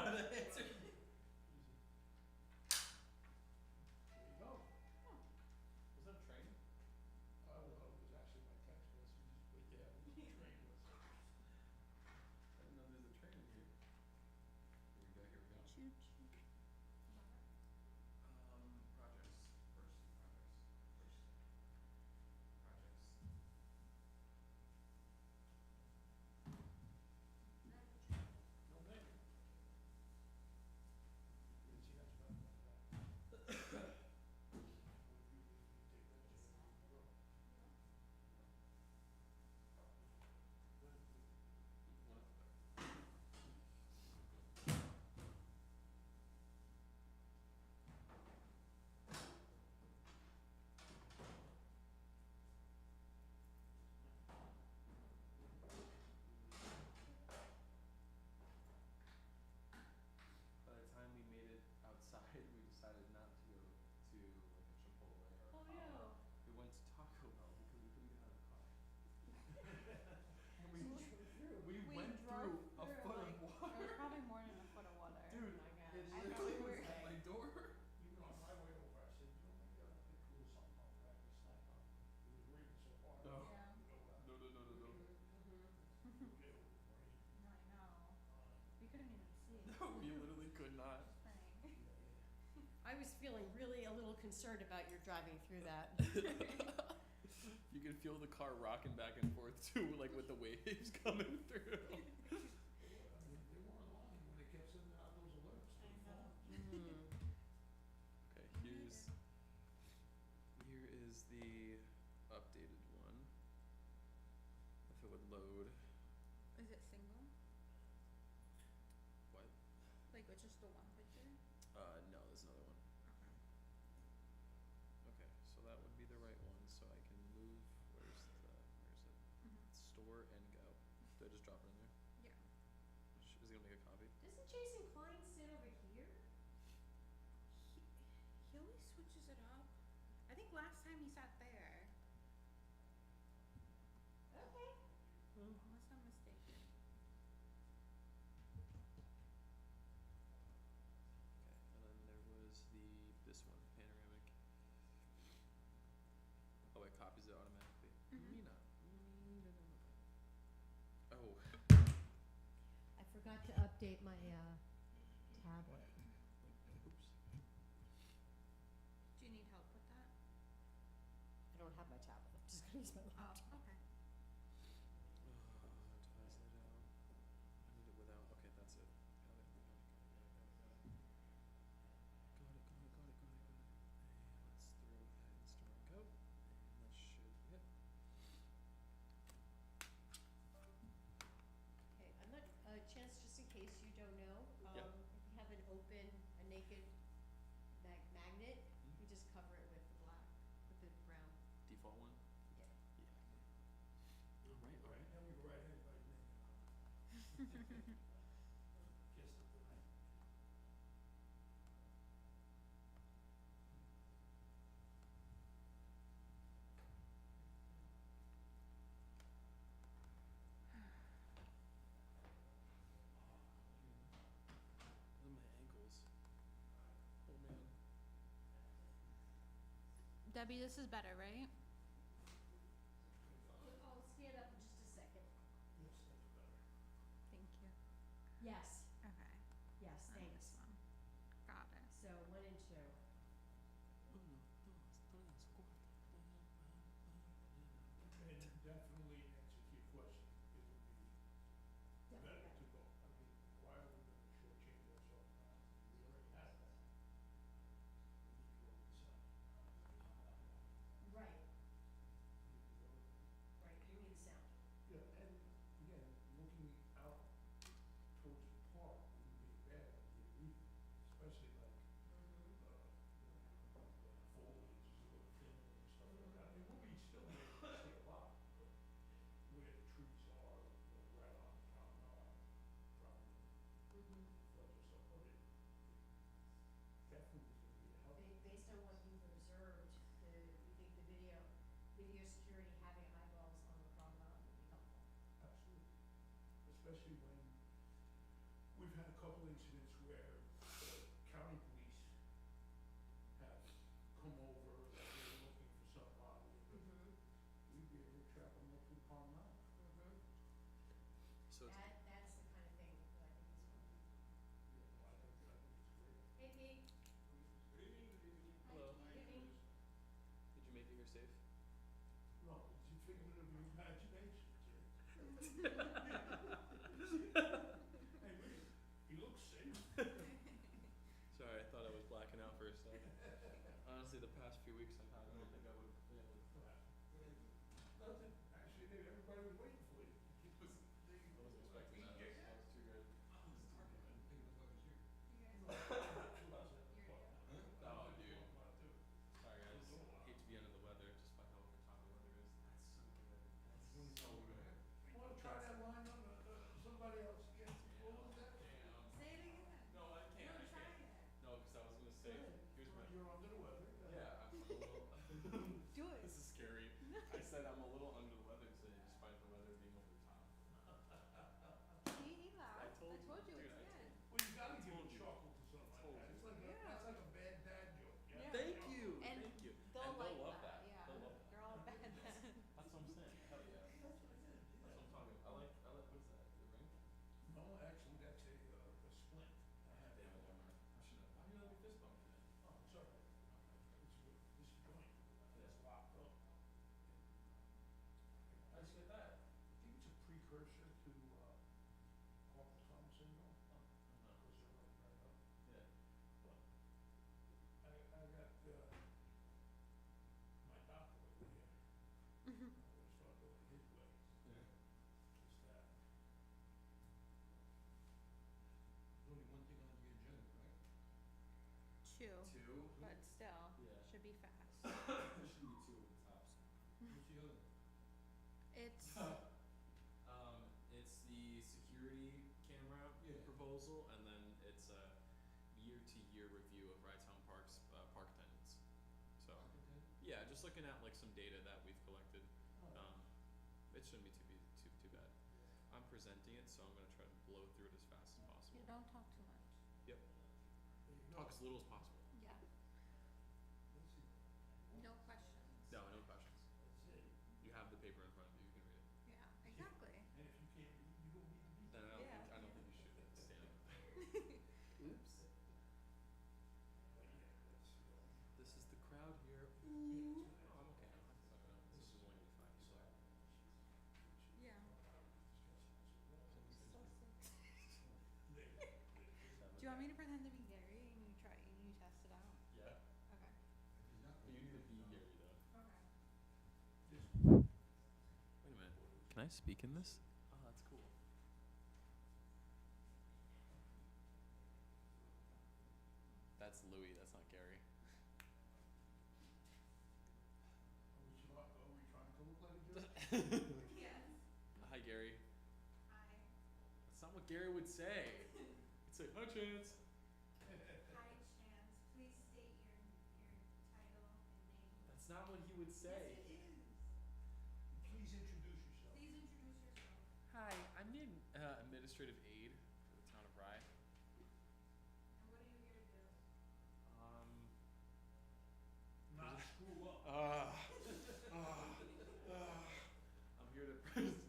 That's it. There you go. Huh. Was that a train? Well, it was actually my text messages, but yeah, it was a train with it. I didn't know there's a train in here. Here we go, here we go. Choo choo. Projects, first projects, first projects. No, thank you. Didn't see much about that. Would you take that, Jen, and you go? Good. What? By the time we made it outside, we decided not to go to like a Chipotle or Oh a Papa. no. We went to Taco Bell because we couldn't get out of the car. And we We we We went drove through a through, foot like, of it water. was probably more than a foot of water. Dude, Oh my gosh. it I thought literally we was were at my door. Even on my way over, I said, you know, maybe I ought to pick a little something up, grab a snack on. It was raining so hard. No. Yeah. You know that. No, no, no, no, no. You get it with the rain. I know. We couldn't even see. No, we literally could not. Thing. I was feeling really a little concerned about your driving through that. You could feel the car rocking back and forth too, like with the waves coming through. I mean, they weren't lying when they kept sending out those alerts to I the know. phone. Okay, here is the updated one. If it would load. Is it single? What? Like with just the one picture? No, there's another one. Okay. Okay, so that would be the right one, so I can move, where is it? Store and go. Do I just drop it in there? Yeah. Is it gonna make a copy? Doesn't Jason Klein sit over here? He always switches it up. I think last time he sat there. Okay. Unless I'm mistaken. Okay, and then there was this one, panoramic. Oh, it copies it automatically. Nina. Oh, I forgot to update my tablet. oops. Do you need help with that? I don't have my tablet. I'm just gonna use my laptop. Oh, okay. Devise layout. I need it without, okay, that's it. Got it, got it, got it, got it, got it. Got it, got it, got it, got it, got it. And let's throw that in store and go. And that should be it. Okay, I'm not, Chance, just in case you don't know, Yep. if you have a naked magnet, Mhm. you just cover it with the black, with the brown. Default one? Yeah. Yeah. Alright, alright. And we go right ahead by name. Guess it tonight. Look at my ankles. Oh man. Debbie, this is better, right? I'll stand up in just a second. Yes, that's better. Thank you. Yes, Okay. yes, And thanks. this one. Got it. So 1 and 2. And definitely answer to your question, it would be better Definitely. to go, I mean, why are we gonna shortchange ourselves now? We already have that. We need to go with the sound. Right, We need to go. right, you mean sound. Yeah, and again, looking out towards the park wouldn't be bad idea either, especially like, the foliage is a little thinner and stuff like that. I mean, we'll be still able to see a lot, but where the trees are, like right on the promenade, ledge or stuff, but it definitely is gonna be a help. Based on what you've observed, you think the video security having eyeballs on the promenade would be helpful? Absolutely, especially when we've had a couple of incidents where the county police have come over, that they're looking for somebody, but we'd be able to track them up through Palm Mountain. So it's, That's the kind of thing that I think is fun. Yeah, no, I think it's great. Hey Pete. Good evening, good evening. Hello. Good evening. did you make it here safe? No, it's a figment of your imagination, kid. Hey, wait, he looks safe. Sorry, I thought I was blacking out for a second. Honestly, the past few weeks I've had, I don't think I would be able to. Nothing, actually, everybody was waiting for you. I wasn't expecting that. That was too good. Oh, dude. Sorry guys, hate to be under the weather just by how overtime the weather is. That's so good. That's so good. Wanna try that line on, somebody else again? What was that? Damn. Say it again. No, I can't. No, I try can't. it. No, because I was gonna say, here's my. You're under the weather. Yeah, I'm a little. Do it. This is scary. I said I'm a little under the weather today, despite the weather being over top. He laughed. I told you dude, it's I good. Well, you gotta give a told you. chuckle to something like Told that. you. It's like Yeah. that's like a bad dad joke. Yeah. Thank you. And Thank you. They'll And like they'll love that. that. Yeah. They'll love that. They're all bad then. That's what I'm saying. Hell yeah. That's what I'm talking about. I like, what is that? The ring? No, actually, that's a splint. I have Damn it, one. Omar. I should have. Why did you let me fist bump you then? Oh, it's all right. It's good. This joint that's locked up. How'd you get that? I think it's a precursor to carpal tunnel syndrome, Oh, no. because they're like right up. Yeah. But I got my doctor over here. I'm gonna start going his way. Yeah. Just that. There's only one thing on the agenda, right? Two, Two? but still, Yeah. should be fast. There should be two tops. What's the other one? It's It's the security camera Yeah. proposal, and then it's a year-to-year review of Rydetown Park's park attendance. So, yeah, just looking at like some data that we've collected. It shouldn't be too bad. I'm presenting it, so I'm gonna try to blow through it as fast as possible. You don't talk too much. Yep. There you go. Talk as little as possible. Yeah. Let's see. No questions. No, no questions. That's it. You have the paper in front of you. You can read it. Yeah, exactly. And if you can't read, you don't need to read. Then Yeah. I don't think you should stand up. Oops. But yeah, that's, This is the crowd here. it's Oh, I'm okay. I don't have to suck it up. This is only 5 so. Yeah. So sick. Do you want me to pretend to be Gary and you test it out? Yeah. Okay. You need to be Gary though. Okay. Wait a minute. Can I speak in this? Oh, that's cool. That's Louis. That's not Gary. Are we trying to look like a jerk? Yes. Hi, Gary. Hi. That's not what Gary would say. He'd say, "Hi, Chance." Hi, Chance. Please state your title and name. That's not what he would say. Yes, it is. Please introduce yourself. Please introduce yourself. Hi, I'm the administrative aide for the town of Rye. And what are you here to do? Not screw up. I'm here to.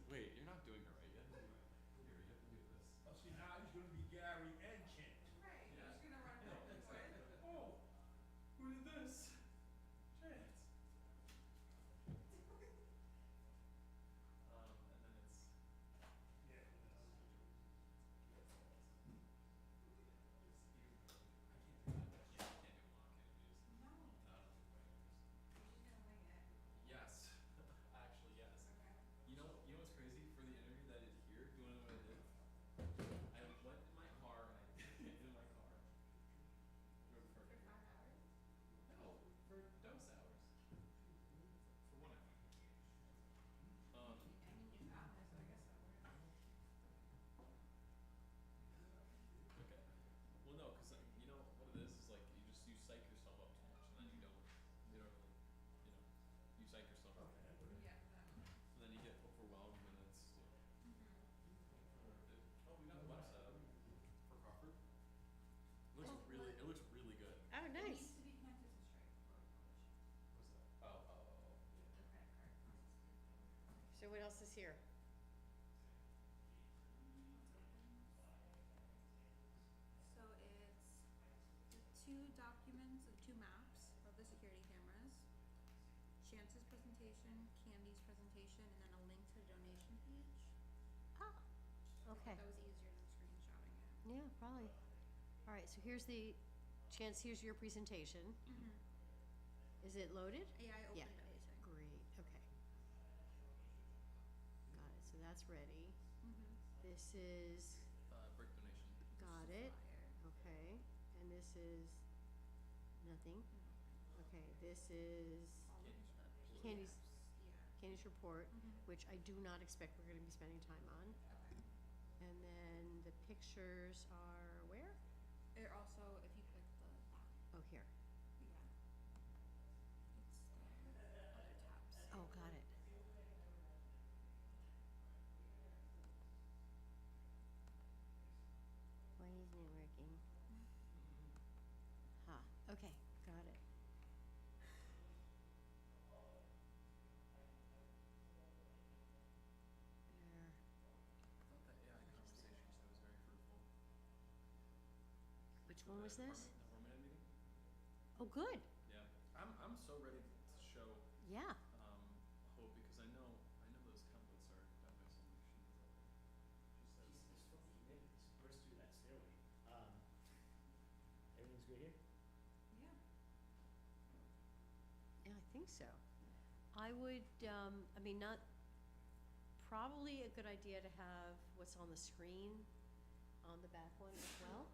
Wait, you're not doing it right yet. Here, you have to do this. Oh, see, now he's gonna be Gary and Chance. Right, Yeah. who's gonna run both? Oh, who did this? Chance. And then it's. Yeah. else is here? So it's the two documents, the two maps of the security cameras, Chance's presentation, Candy's presentation, and then a link to the donation page. Ah, okay. That was easier than screenshotting it. Yeah, probably. All right, so here's the, Chance, here's your presentation. Is it loaded? Yeah, I opened Yeah. everything. Great, okay. Got it, so that's ready. This is, Brick donation. got it, okay. And this is nothing. Okay, this is Candy's Candy's, Yeah. Candy's report, which I do not expect we're gonna be spending time on. Okay. And then the pictures are where? They're also, if you click the back, Oh, here. yeah. It's the other tabs. Oh, got it. Why isn't it working? Huh, okay, got it. There. I thought that AI conversation you said was very fruitful. Which With one the was this? Permanent meeting? Oh, good, Yeah. I'm so ready to show yeah. Hope because I know those templates are done by some machines out there. She says He's from the humidity, burst through that stairway. Everything's good here? Yeah. Yeah, I think so. I would, I mean, not, probably a good idea to have what's on the screen on the back one as well.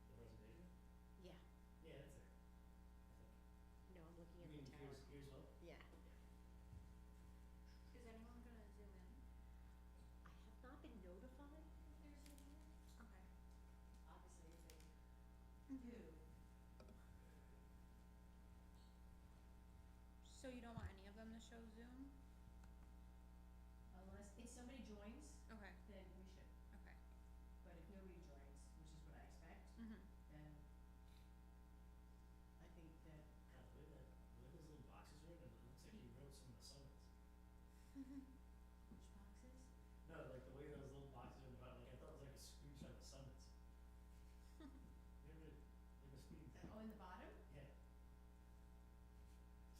The presentation? Yeah, Yeah, that's there. I think. no, I'm looking You at the mean tower. here's Hope? Yeah. Is anyone gonna zoom in? I have not been notified if there's any. Okay. Obviously, if they Mm-hmm. do. So you don't want any of them to show Zoom? Unless, if somebody joins, Okay. then we should. Okay. But if nobody joins, which is what I expect, Mm-hmm. then I think that. God, the way those little boxes are in, it looks like he wrote some of the summons. Which boxes? No, like the way those little boxes are in the bottom, like I thought it was like a screenshot of the summons. Remember, they must be, Oh, in the bottom? yeah.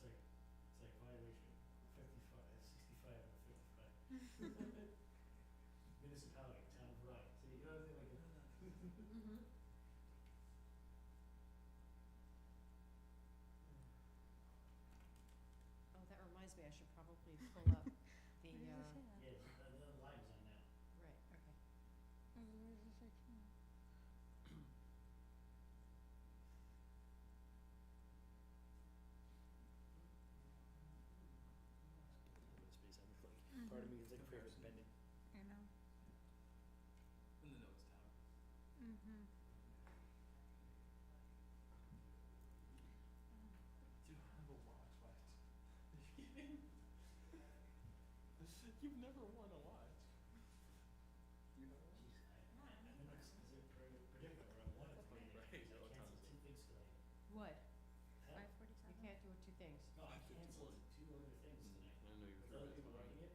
It's like violation 55, 65 and 55. Municipality, town of Ryan, so you know what I mean, like. Mm-hmm. Oh, that reminds me, I should probably pull up the, Yeah, the line is on now. right, okay. Where's the section? Open space, I'm like, part of me is like afraid of it bending. I know. in the notes tab. Mm-hmm. You don't have a watch, what? Are you kidding? You've never worn a watch. You have one? Jeez, I'm in this predicament where I want it to be there, Right, because I all the time. canceled 2 things tonight. What? Hell, 5:47. You can't do it two things. no, I 5:51. canceled 2 other things tonight. I know you're With other people writing it,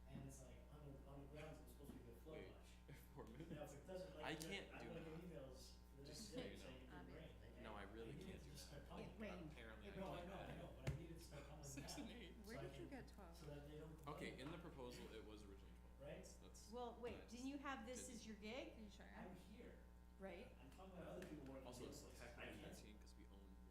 and it's like, on the grounds, it was supposed to be a flood Wait. watch. 4 minutes. Now, if it doesn't, like, I can't I do wanna get that. emails for the Just next so day you know. saying it didn't rain. Like, No, I really need can't it to do just that. start coming. It rained. Apparently It No, rained. I know, but I need it to start coming 6 now. and 8. Where So did I you can- get 12? So that they don't complain. Okay, in the proposal, it was originally 12. Right? That's Well, wait, I just didn't you have this didn't- as your gig? Are you sure? I'm here. Right? I'm talking about other people working. Also, the it's other places. I technically can't. 13 because we own one.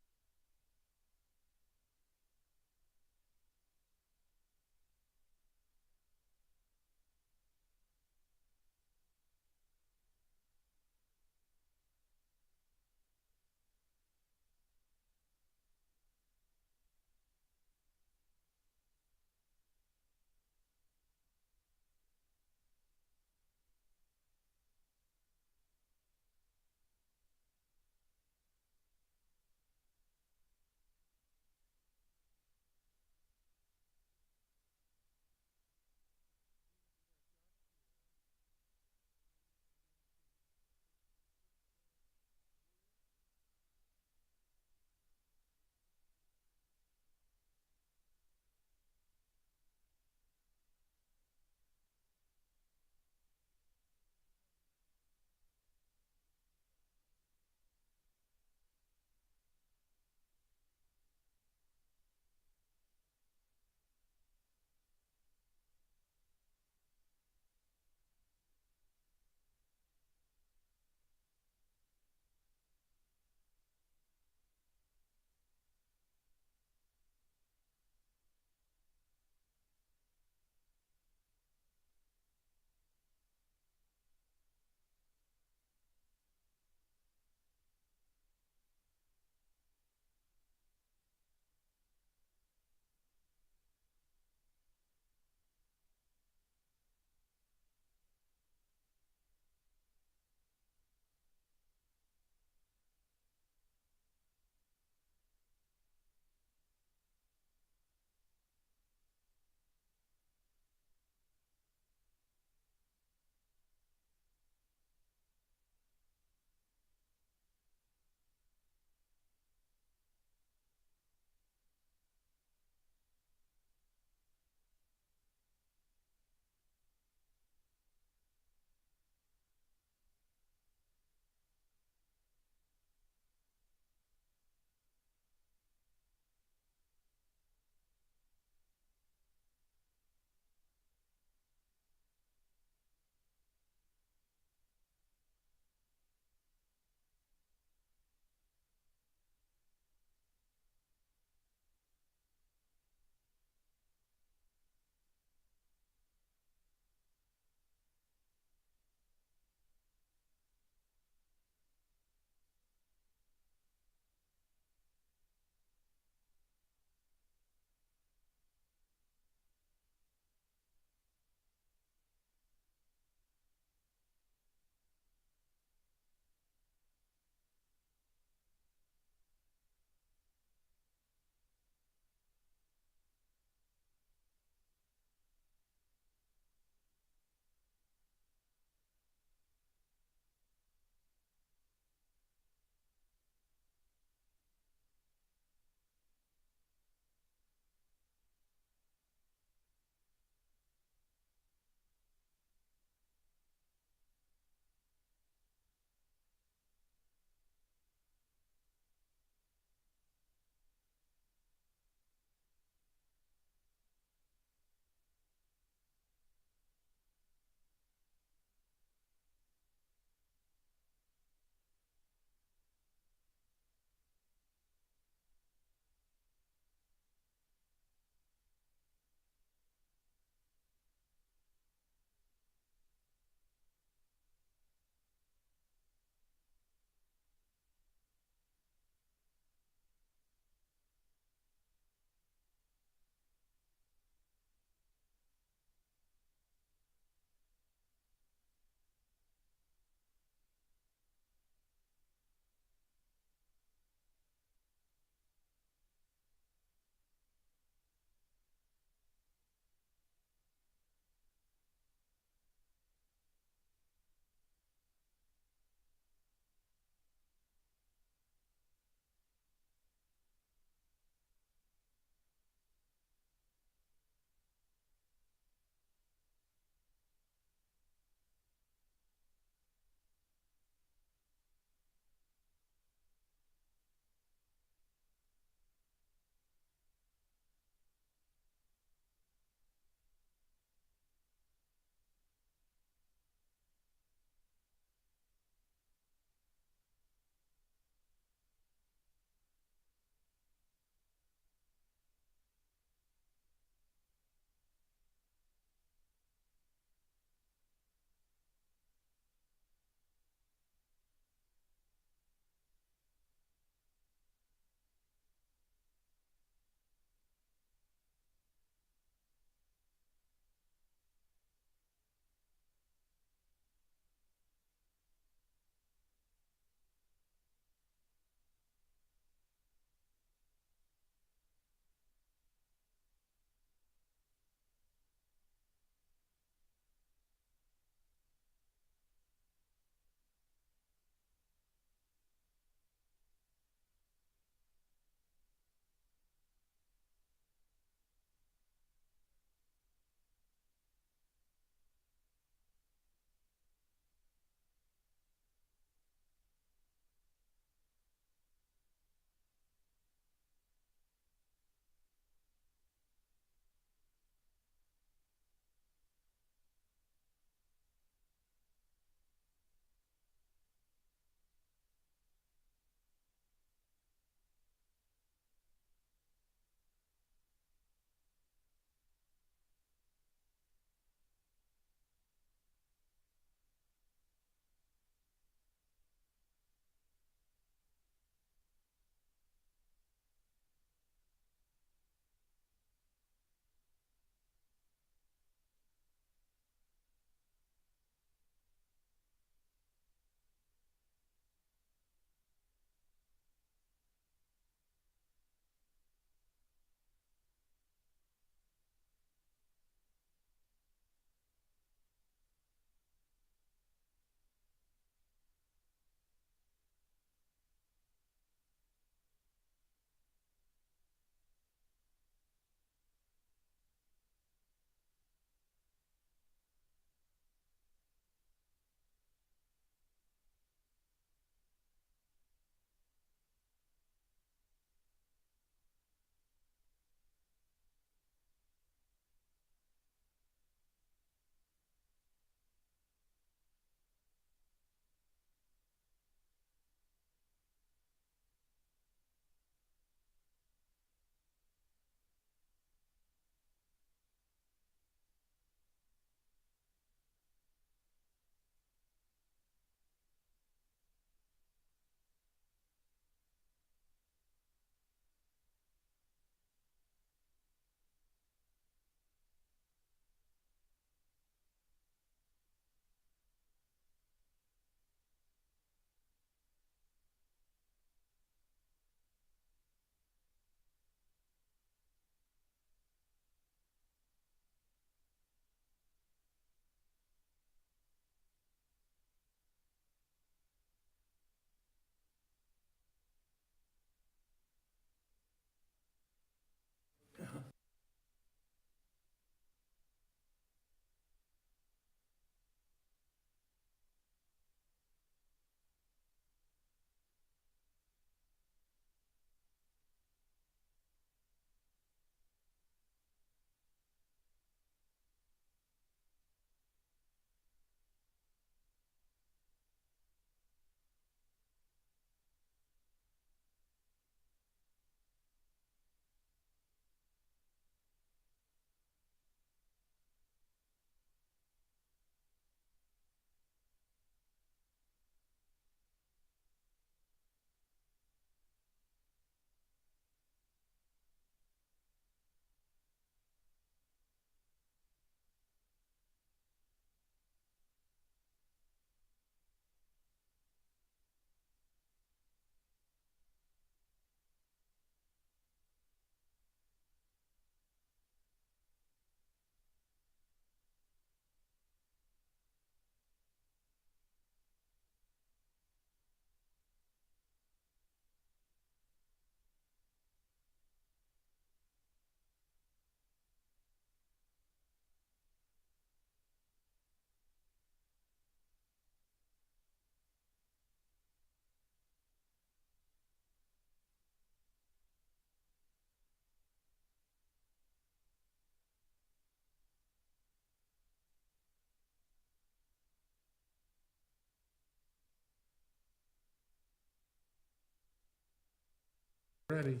Ready.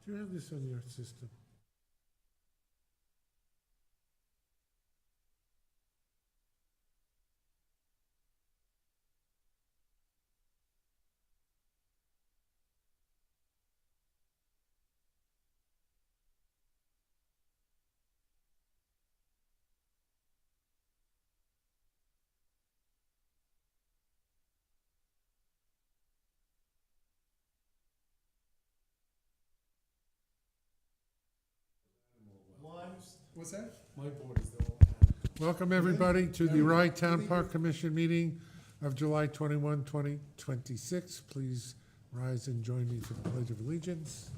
Do you have this on your system? What's that? My board is the one. Welcome, everybody, to the Rye Town Park Commission meeting of July 21, 2026. Please rise and join me for the Pledge of Allegiance.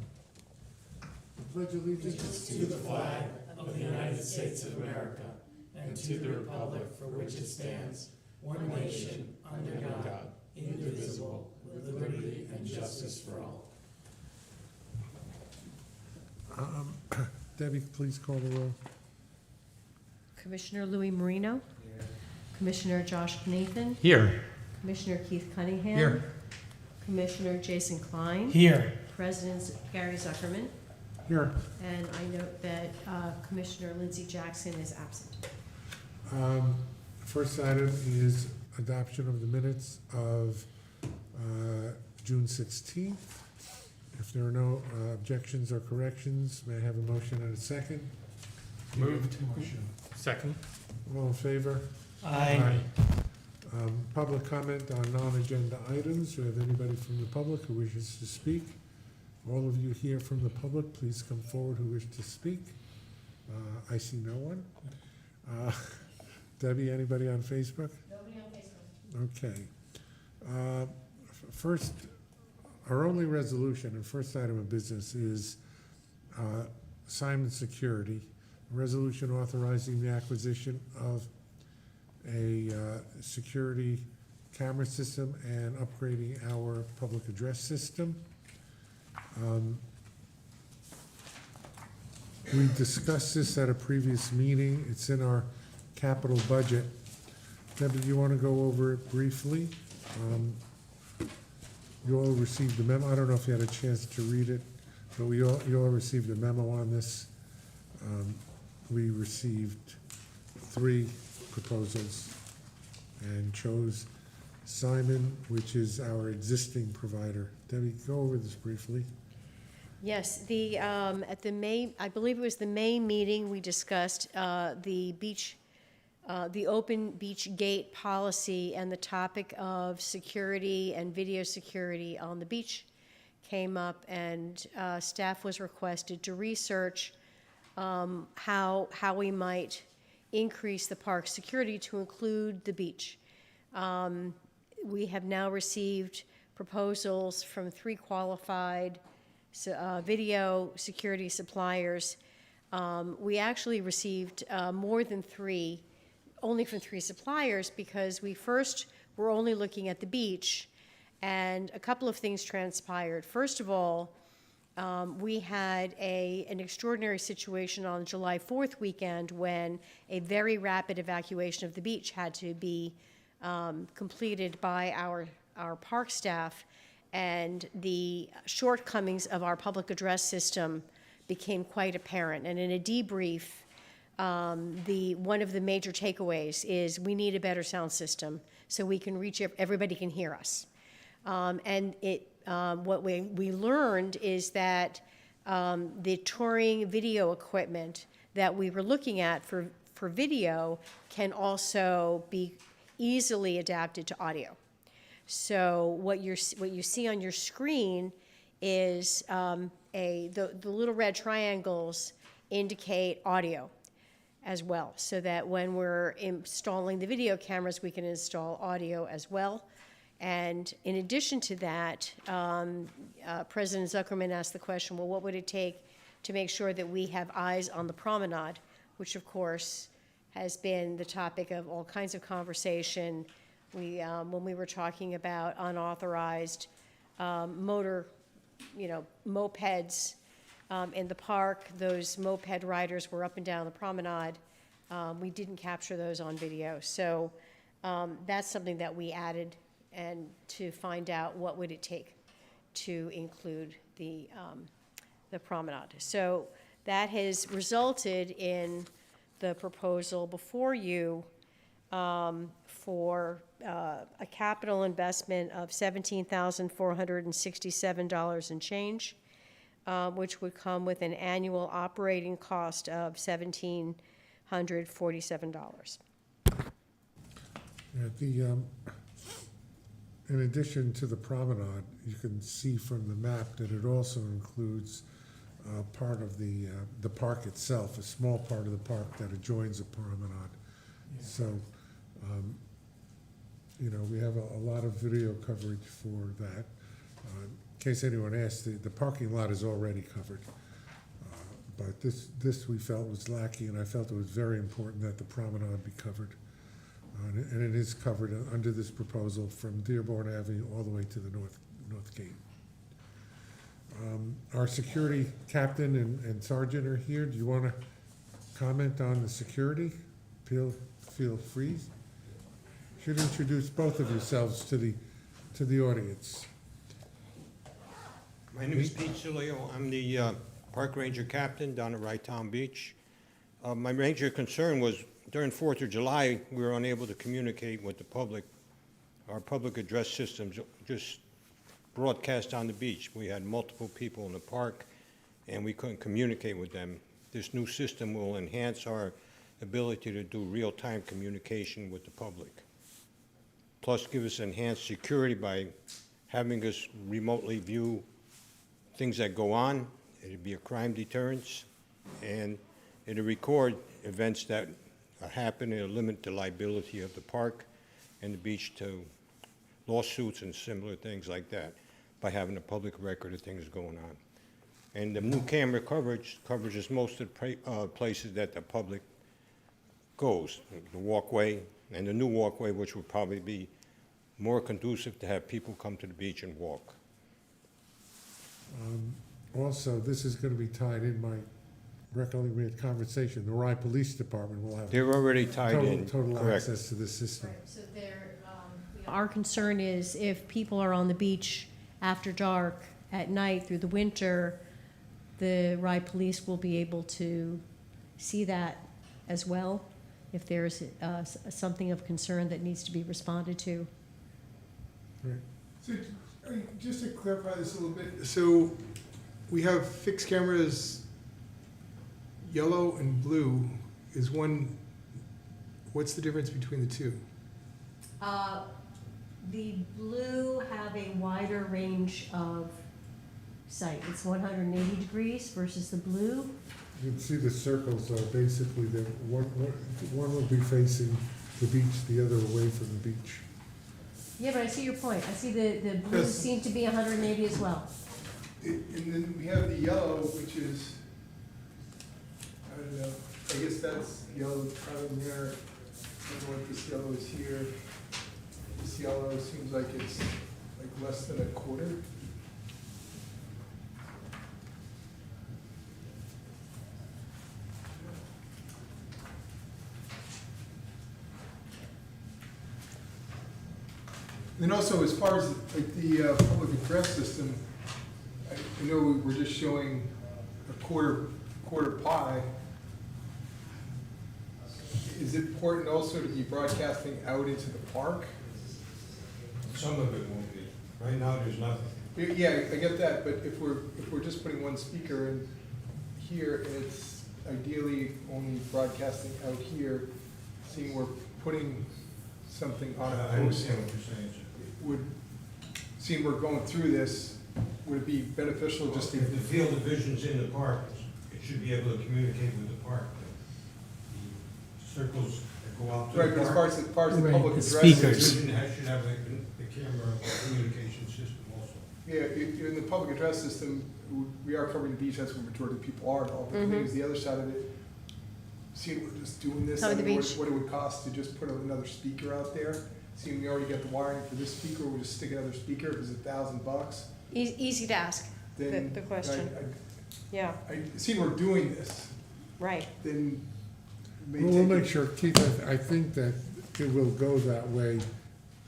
I pledge allegiance to the flag Of the United States of America, and to the republic for which it stands, one nation, under God, indivisible, with liberty and justice for all. Debbie, please call the roll. Commissioner Louis Marino, Commissioner Josh Nathan, Here. Commissioner Keith Cunningham. Here. Commissioner Jason Klein. Here. President Gary Zuckerman. Here. And I note that Commissioner Lindsey Jackson is absent. First item is adoption of the minutes of June 16th. If there are no objections or corrections, may I have a motion and a second? Moved. Second. All in favor? Aye. Public comment on non-agenda items. Do we have anybody from the public who wishes to speak? All of you here from the public, please come forward who wish to speak. I see no one. Debbie, anybody on Facebook? Nobody on Facebook. Okay. First, our only resolution and first item of business is Simon Security, a resolution authorizing the acquisition of a security camera system and upgrading our public address system. We discussed this at a previous meeting. It's in our capital budget. Debbie, you want to go over it briefly? You all received the memo. I don't know if you had a chance to read it, but you all received a memo on this. We received 3 proposals and chose Simon, which is our existing provider. Debbie, go over this briefly. Yes, at the May, I believe it was the May meeting, we discussed the open beach gate policy, and the topic of security and video security on the beach came up, and staff was requested to research how we might increase the park security to include the beach. We have now received proposals from 3 qualified video security suppliers. We actually received more than 3, only from 3 suppliers, because we first were only looking at the beach, and a couple of things transpired. First of all, we had an extraordinary situation on July 4th weekend when a very rapid evacuation of the beach had to be completed by our park staff, and the shortcomings of our public address system became quite apparent. And in a debrief, one of the major takeaways is we need a better sound system so we can reach everybody can hear us. And what we learned is that the touring video equipment that we were looking at for video can also be easily adapted to audio. So what you see on your screen is the little red triangles indicate audio as well, so that when we're installing the video cameras, we can install audio as well. And in addition to that, President Zuckerman asked the question, well, what would it take to make sure that we have eyes on the promenade, which of course has been the topic of all kinds of conversation. When we were talking about unauthorized mopeds in the park, those moped riders were up and down the promenade. We didn't capture those on video. So that's something that we added to find out what would it take to include the promenade. So that has resulted in the proposal before you for a capital investment of $17,467 and change, which would come with an annual operating cost of $1,747. In addition to the promenade, you can see from the map that it also includes part of the park itself, a small part of the park that adjoins the promenade. So, we have a lot of video coverage for that. In case anyone asked, the parking lot is already covered. But this we felt was lacking, and I felt it was very important that the promenade be covered. And it is covered under this proposal from Dearborn Avenue all the way to the north gate. Our security captain and sergeant are here. Do you want to comment on the security? Feel free. Should introduce both of yourselves to the audience. My name is Pete Cilio. I'm the park ranger captain down at Wright Town Beach. My major concern was during 4th of July, we were unable to communicate with the public. Our public address systems just broadcast on the beach. We had multiple people in the park, and we couldn't communicate with them. This new system will enhance our ability to do real-time communication with the public. Plus, give us enhanced security by having us remotely view things that go on. It'd be a crime deterrence, and it'll record events that happen. It'll limit the liability of the park and the beach to lawsuits and similar things like that by having a public record of things going on. And the new camera coverage covers most of the places that the public goes, the walkway and the new walkway, which would probably be more conducive to have people come to the beach and walk. Also, this is going to be tied in, my recollection, we had conversation, the Rye Police Department will have They're already tied in, total correct. access to this system. Right, so our concern is if people are on the beach after dark, at night, through the winter, the Rye Police will be able to see that as well, if there's something of concern that needs to be responded to. Right. So, just to clarify this a little bit, so we have fixed cameras, yellow and blue. Is one, what's the difference between the two? The blue have a wider range of sight. It's 180 degrees versus the blue. You can see the circles are basically, one will be facing the beach, the other away from the beach. Yeah, but I see your point. I see the blues Yes. seem to be 180 as well. And then we have the yellow, which is, I don't know, I guess that's yellow probably there. I don't know what this yellow is here. This yellow seems like it's like less than a quarter. And also, as far as like the public address system, I know we're just showing a quarter pie. Is it important also to be broadcasting out into the park? Some of it won't be. Right now, there's nothing. Yeah, I get that, but if we're just putting one speaker in here, and it's ideally only broadcasting out here, seeing we're putting something on a I post, understand what you're saying, sir. seeing we're going through this, would it be beneficial just to? If the field of vision's in the park, it should be able to communicate with the park. The circles that go out to Right, the but as park. far as the Right, public the address. speakers. Vision should have the camera communication system also. Yeah, in the public address system, we are covering the beach, that's where the majority of people are, and all, but the thing is, the other side of it, seeing we're just doing this, I Cover the don't know beach. what it would cost to just put another speaker out there. Seeing we already got the wiring for this speaker, we'll just stick another speaker, if it's $1,000, Easy to ask, then. the question. Yeah, Seeing we're doing this, right. then. it may Well, we'll take make sure, Keith, I think that it will go that way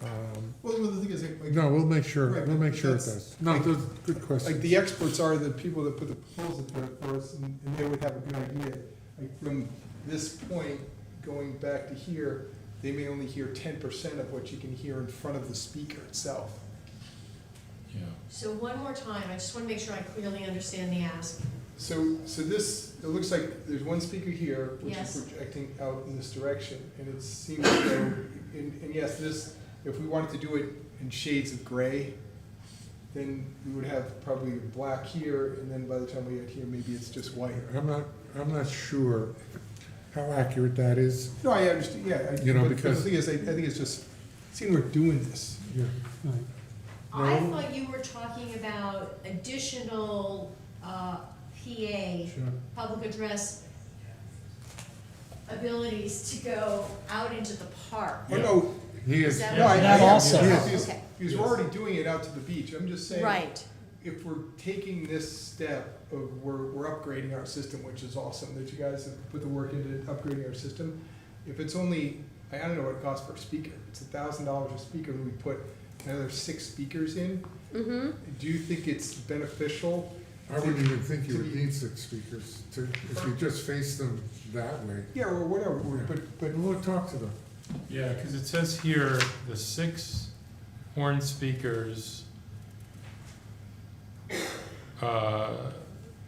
Well, the thing is, like, No, we'll make sure, Right, we'll but make sure it that's- does. No, like- those, good question. like, the experts are the people that put the proposal together for us, and they would have a good idea. Like, from this point, going back to here, they may only hear 10% of what you can hear in front of the speaker itself. Yeah. So one more time, I just want to make sure I clearly understand the ask. So this, it looks like there's one speaker here, which Yes. is projecting out in this direction, and it seems as though, and yes, this, if we wanted to do it in shades of gray, then we would have probably black here, and then by the time we get here, maybe it's just white. I'm not sure how accurate that is. No, I understand, yeah, You know, but because- the thing is, I think it's just, seeing we're doing this. Yeah. I No. thought you were talking about additional PA, Sure. public address abilities to go out into the park. Oh, no, He is. Is that no, I, That I, also. because, Okay. because we're already doing it out to the beach, I'm just saying. Right, If we're taking this step of we're upgrading our system, which is awesome, that you guys have put the work into upgrading our system, if it's only, I don't know what it costs per speaker, it's $1,000 a speaker, and we put another 6 speakers in, mm-hmm, do you think it's beneficial? I wouldn't even think you would need 6 speakers to, if you just face them that way. Yeah, or whatever, but But we'll talk to them. Yeah, because it says here, the 6 horn speakers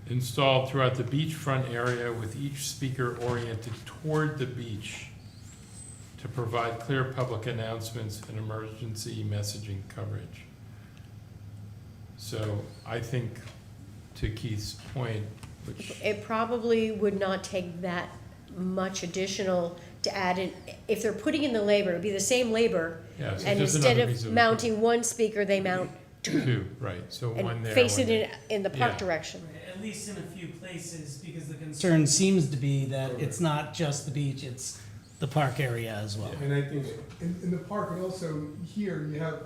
installed throughout the beachfront area with each speaker oriented toward the beach to provide clear public announcements and emergency messaging coverage. So I think, to Keith's point, which, it probably would not take that much additional to add in, if they're putting in the labor, it'd be the same labor, yeah, so and just instead another piece of of mounting one speaker, they mount two, right, so and one there, face one it there. in the park Yeah. direction. At least in a few places, because the concern seems to be that it's not just the beach, it's the park area as well. And I think in the park, and also here, you have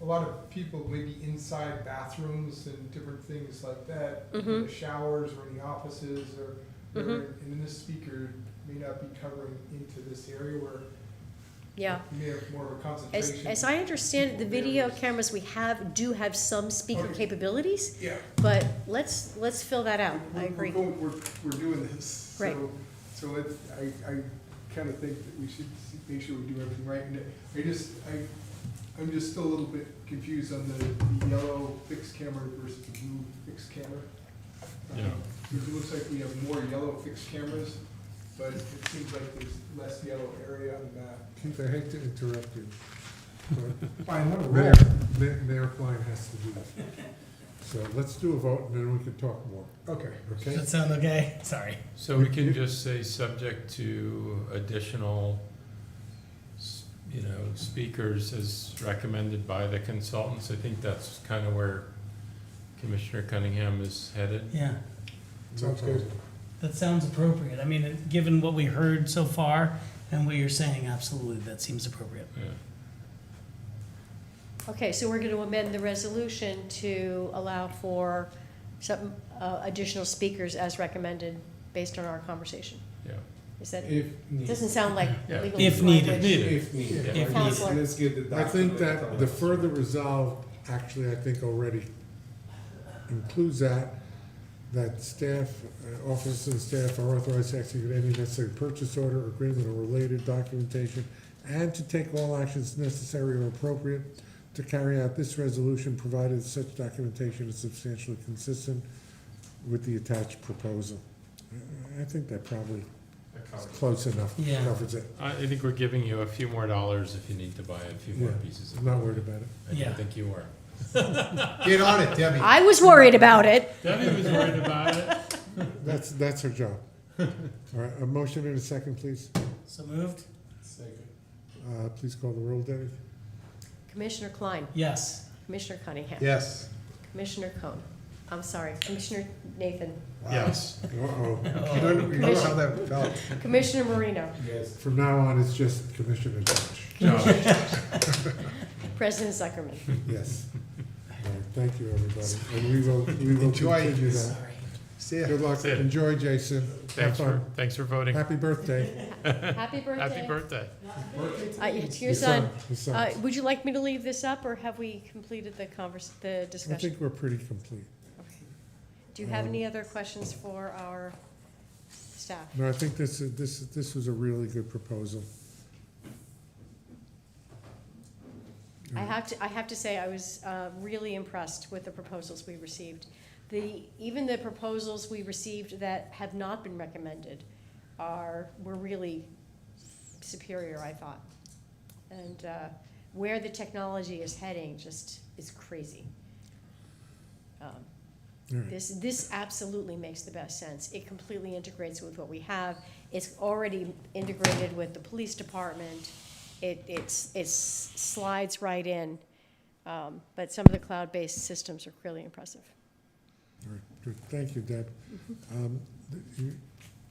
a lot of people maybe inside bathrooms and different things like that, in the showers or in the offices, or, and then this speaker may not be covering into this area where Yeah. you may have more of a As, concentration. as I understand it, the video cameras we do have some speaker Okay. capabilities, Yeah. but let's fill that out, I We're agree. we're doing this, Right. so I kind of think that we should make sure we do everything right, and I'm just still a little bit confused on the yellow fixed camera versus the blue fixed camera. Yeah. It looks like we have more yellow fixed cameras, but it seems like there's less yellow area on the map. Keith, I hate to interrupt you, but Fine, what Mayor Klein has to do it. So let's do a vote and then we can talk more, Okay. okay? Does that sound okay? Sorry. So we can just say subject to additional, speakers as recommended by the consultants. I think that's kind of where Commissioner Cunningham is headed. Yeah, Sounds good. that sounds appropriate. I mean, given what we heard so far and what you're saying, absolutely, that seems appropriate. Yeah. Okay, so we're gonna amend the resolution to allow for some, additional speakers as recommended based on our conversation. Yeah. Is that, If needed. doesn't sound like Yeah. legal If language. needed. Needed. If needed. Yeah. If Counselor. Let's get the I think document. that the further resolve, actually, I think already includes that staff, officers and staff are authorized to execute any necessary purchase order, agreement, or related documentation, and to take all actions necessary or appropriate to carry out this resolution, provided such documentation is substantially consistent with the attached proposal. I think that probably is close enough, Yeah. covers it. I think we're giving you a few more dollars if you need to buy a few more Yeah. pieces of. I'm not worried about it. I Yeah. don't think you were. Get on it, Debbie. I was worried about it. Debbie was worried about it. That's her job. All right, a motion and a second, please. So moved? Please call the roll, Debbie. Commissioner Klein, Yes. Commissioner Cunningham, Yes. Commissioner Cohn, I'm sorry, Commissioner Nathan, Yes. Uh-oh. You don't know how that felt. Commissioner Marino, Yes. From now on, it's just Commissioner Judge. Josh. President Zuckerman. Yes. All right, thank you, everybody. And we will Enjoy. continue that. Sorry. See ya. Good luck. See ya. Enjoy, Jason. Have fun. Thanks for voting. Happy birthday. Happy birthday. Happy birthday. To your son. Your son. Would you like me to leave this up, or have we completed the I discussion? think we're pretty complete. Okay. Do you have any other questions for our staff? No, I think this was a really good proposal. I have to say, I was really impressed with the proposals we received. Even the proposals we received that have not been recommended were really superior, I thought. And where the technology is heading just is crazy. All right. This absolutely makes the best sense. It completely integrates with what we have. It's already integrated with the police department. It slides right in. But some of the cloud-based systems are really impressive. All right, good. Thank you, Deb.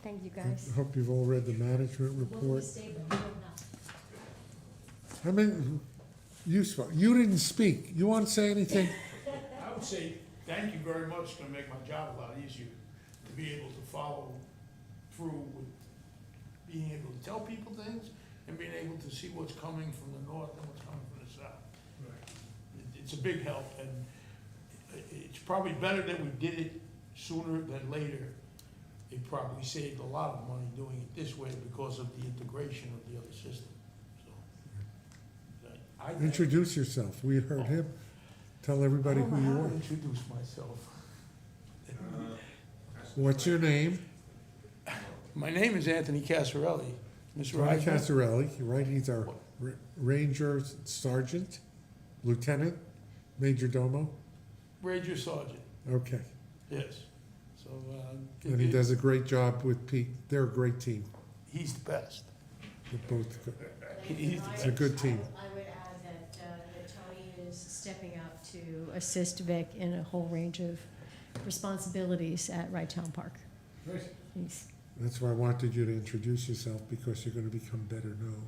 Thank you, I guys. hope you've all read the management Will we report. stay, but we don't know. I mean, useful. You didn't speak. You want to say anything? I would say, thank you very much, it's gonna make my job a lot easier to be able to follow through with being able to tell people things and being able to see what's coming from the north and what's coming from the south. It's a big help, and it's probably better that we did it sooner than later. It probably saved a lot of money doing it this way because of the integration of the other system, so. I think- Introduce yourself. We heard him. Tell everybody I don't who know you how to are. introduce myself. What's your name? My name is Anthony Casarelli, Mr. Tony Eisner. Casarelli, right? He's our Ranger Sergeant, Lieutenant, Major Domo. Ranger Sergeant, Okay. yes. So, And he does a great job with Pete. They're a great team. he's the best. They're both good. He's the It's a good team. I would add that Tony is stepping up to assist Vic in a whole range of responsibilities at Wright Town Park. He's, That's why I wanted you to introduce yourself, because you're gonna become better known.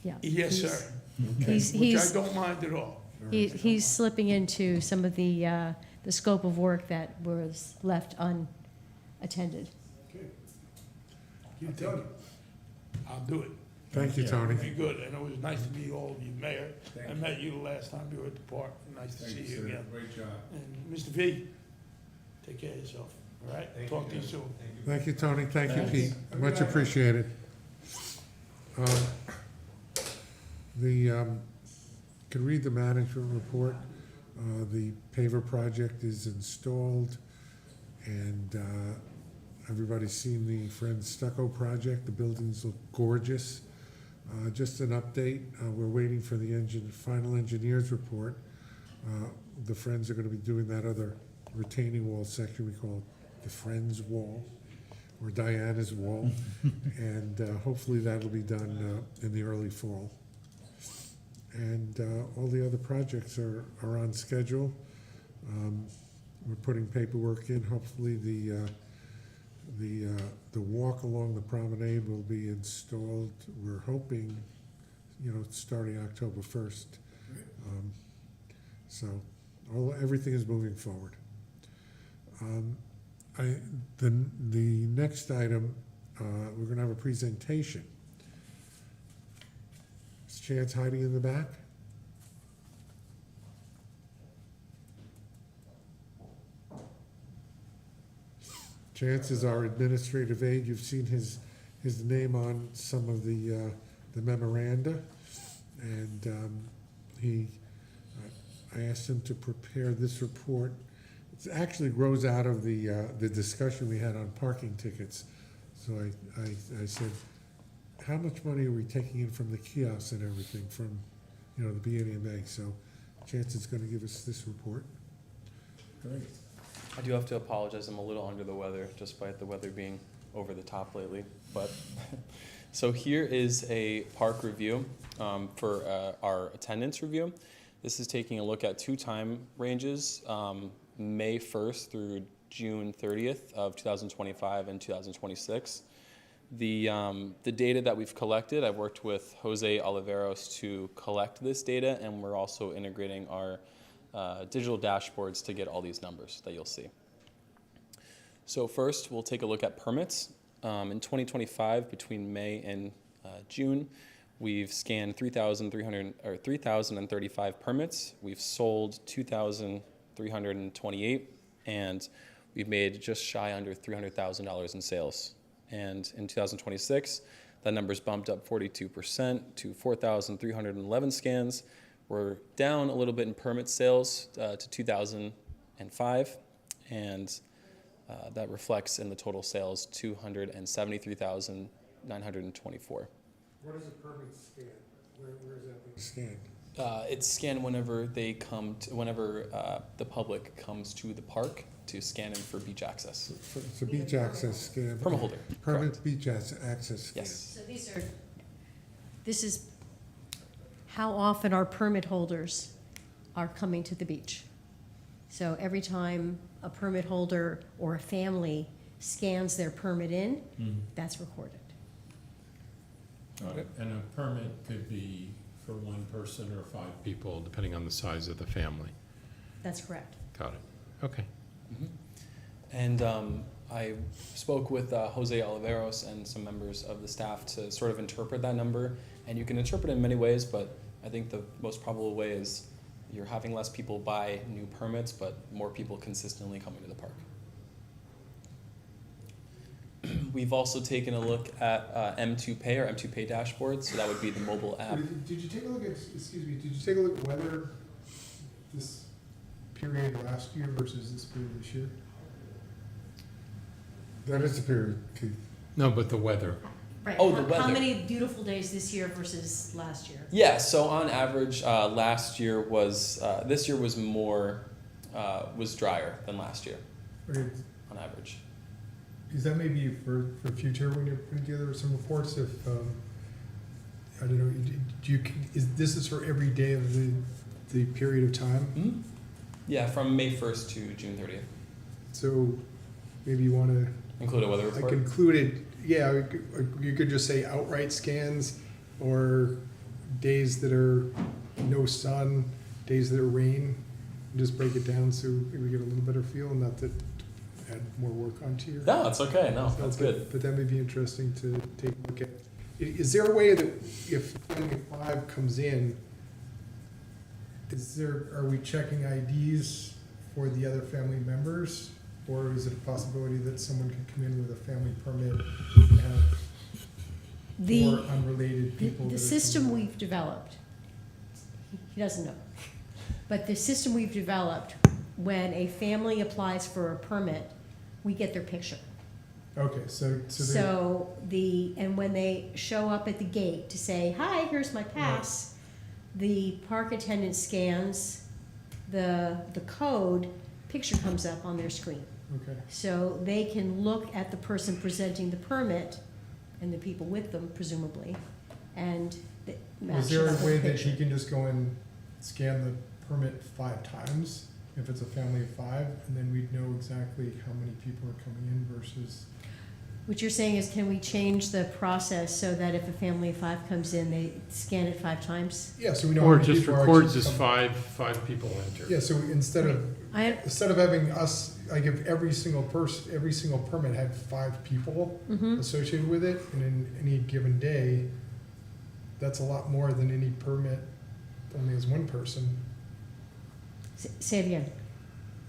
yeah. Yes, he's- sir. He's, Which I he's, don't mind at all. he's slipping into some of the scope of work that was left unattended. You take it. I'll do it. Thank you, Tony. Very good, and it was nice to meet all of you, Mayor. I met you the last time you were at the park. Nice to see you again. Great job. And Mr. V, take care of yourself, all right? Talk to you soon. Thank you, Tony. Thank you, Pete. Much appreciated. Can read the management report. The paver project is installed, and everybody's seen the Friends stucco project. The buildings look gorgeous. Just an update, we're waiting for the final engineer's report. The Friends are gonna be doing that other retaining wall section we call the Friends Wall, or Diana's Wall, and hopefully that'll be done in the early fall. And all the other projects are on schedule. We're putting paperwork in. Hopefully the walk along the promenade will be installed. We're hoping, starting October 1st. So everything is moving forward. The next item, we're gonna have a presentation. Is Chance hiding in the back? Chance is our administrative aide. You've seen his name on some of the memoranda. And I asked him to prepare this report. It actually grows out of the discussion we had on parking tickets. So I said, how much money are we taking in from the kiosks and everything from, the BNMA? So Chance is gonna give us this report. Great. I do have to apologize, I'm a little under the weather, despite the weather being over the top lately. But so here is a park review for our attendance review. This is taking a look at 2 time ranges, May 1st through June 30th of 2025 and 2026. The data that we've collected, I've worked with Jose Oliveros to collect this data, and we're also integrating our digital dashboards to get all these numbers that you'll see. So first, we'll take a look at permits. In 2025, between May and June, we've scanned 3,035 permits. We've sold 2,328, and we've made just shy under $300,000 in sales. And in 2026, that number's bumped up 42% to 4,311 scans. We're down a little bit in permit sales to 2,005, and that reflects in the total sales 273,924. What is a permit scan? Where is that being scanned? It's scanned whenever they come to, whenever the public comes to the park to scan in for beach access. It's a beach access scan. Permit holder. Permit beach access scan. Yes. So this is how often our permit holders are coming to the beach. So every time a permit holder or a family scans their permit in, that's recorded. And a permit could be for one person or 5 people, depending on the size of the family. That's correct. Got it. Okay. And I spoke with Jose Oliveros and some members of the staff to sort of interpret that number. And you can interpret it in many ways, but I think the most probable way is you're having less people buy new permits, but more people consistently coming to the park. We've also taken a look at M2 Pay or M2 Pay dashboard, so that would be the mobile app. Did you take a look at, excuse me, did you take a look at whether this period last year versus this period this year? That is the period, Keith. No, but the weather. Right. Oh, the How weather. many beautiful days this year versus last year? Yeah, so on average, last year was, this year was more, was drier than last year, Okay, on average. is that maybe for future when you're putting together some reports, if, I don't know, do you, this is for every day of the period of time? Yeah, from May 1st to June 30th. So maybe you wanna, Include a weather like report? included, yeah, you could just say outright scans, or days that are no sun, days that are rain, and just break it down so we get a little better feel, not to add more work onto your. No, it's okay. No, So, that's but- good. But that may be interesting to take a look at. Is there a way that if family 5 comes in, are we checking IDs for the other family members? Or is it a possibility that someone could come in with a family permit and have The, 4 unrelated people? the that are system coming in? we've developed, he doesn't know, but the system we've developed, when a family applies for a permit, we get their picture. Okay, so they, So and when they show up at the gate to say, hi, here's my pass, the park attendant scans the code, picture comes up on their screen. okay. So they can look at the person presenting the permit and the people with them presumably, and match Is there the a whole way that picture. he can just go and scan the permit 5 times, if it's a family of 5, and then we'd know exactly how many people are coming in versus? What you're saying is, can we change the process so that if a family of 5 comes in, they scan it 5 times? Yeah, so we know. how Or many just people are records actually as coming. five people enter. Yeah, so instead of having us, like if every single permit had 5 people Mhm. associated with it, and in any given day, that's a lot more than any permit only has 1 person. Say it again.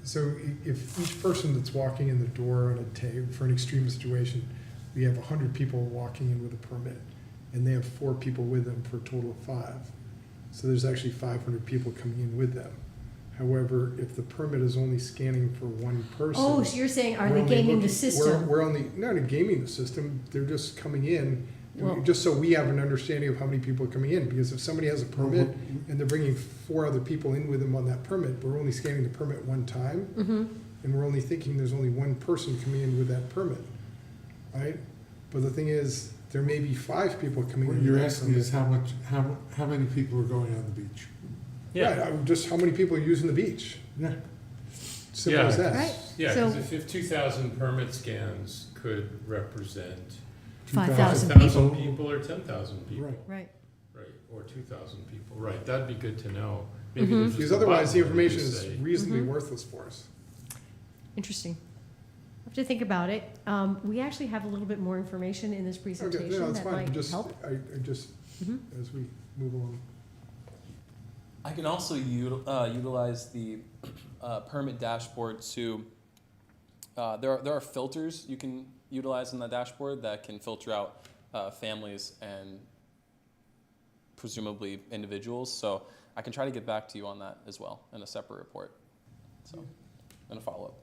So if each person that's walking in the door on a for an extreme situation, we have 100 people walking in with a permit, and they have 4 people with them for a total of 5. So there's actually 500 people coming in with them. However, if the permit is only scanning for 1 person. Oh, so you're saying, are we're they only gaming the looking- system? We're only, not gaming the system, they're just coming in, Well- just so we have an understanding of how many people are coming in, because if somebody has a permit and they're bringing 4 other people in with them on that permit, we're only scanning the permit 1 time, Mm-hmm. and we're only thinking there's only 1 person coming in with that permit, right? But the thing is, there may be 5 people coming in. What with you're that asking is permit. how many people are going on the beach? Right, just how many people are using the beach, Yeah. simple as Yeah. that. Right. Yeah, So- because if 2,000 permit scans could represent 5,000 5,000 people or 10,000 people. Right. Right. Right, or 2,000 people, right, that'd be good to know. Maybe Mhm. there's just Because a otherwise, the button where you information is say- reasonably Mhm. worthless for us. Interesting. have to think about it. We actually have a little bit more information in this Okay, presentation no, that's that fine, might just, help. I just, Mhm. as we move along. I can also utilize the permit dashboard to, there are filters you can utilize in the dashboard that can filter out families and presumably individuals. So I can try to get back to you on that as well in a separate report. So, in a follow-up.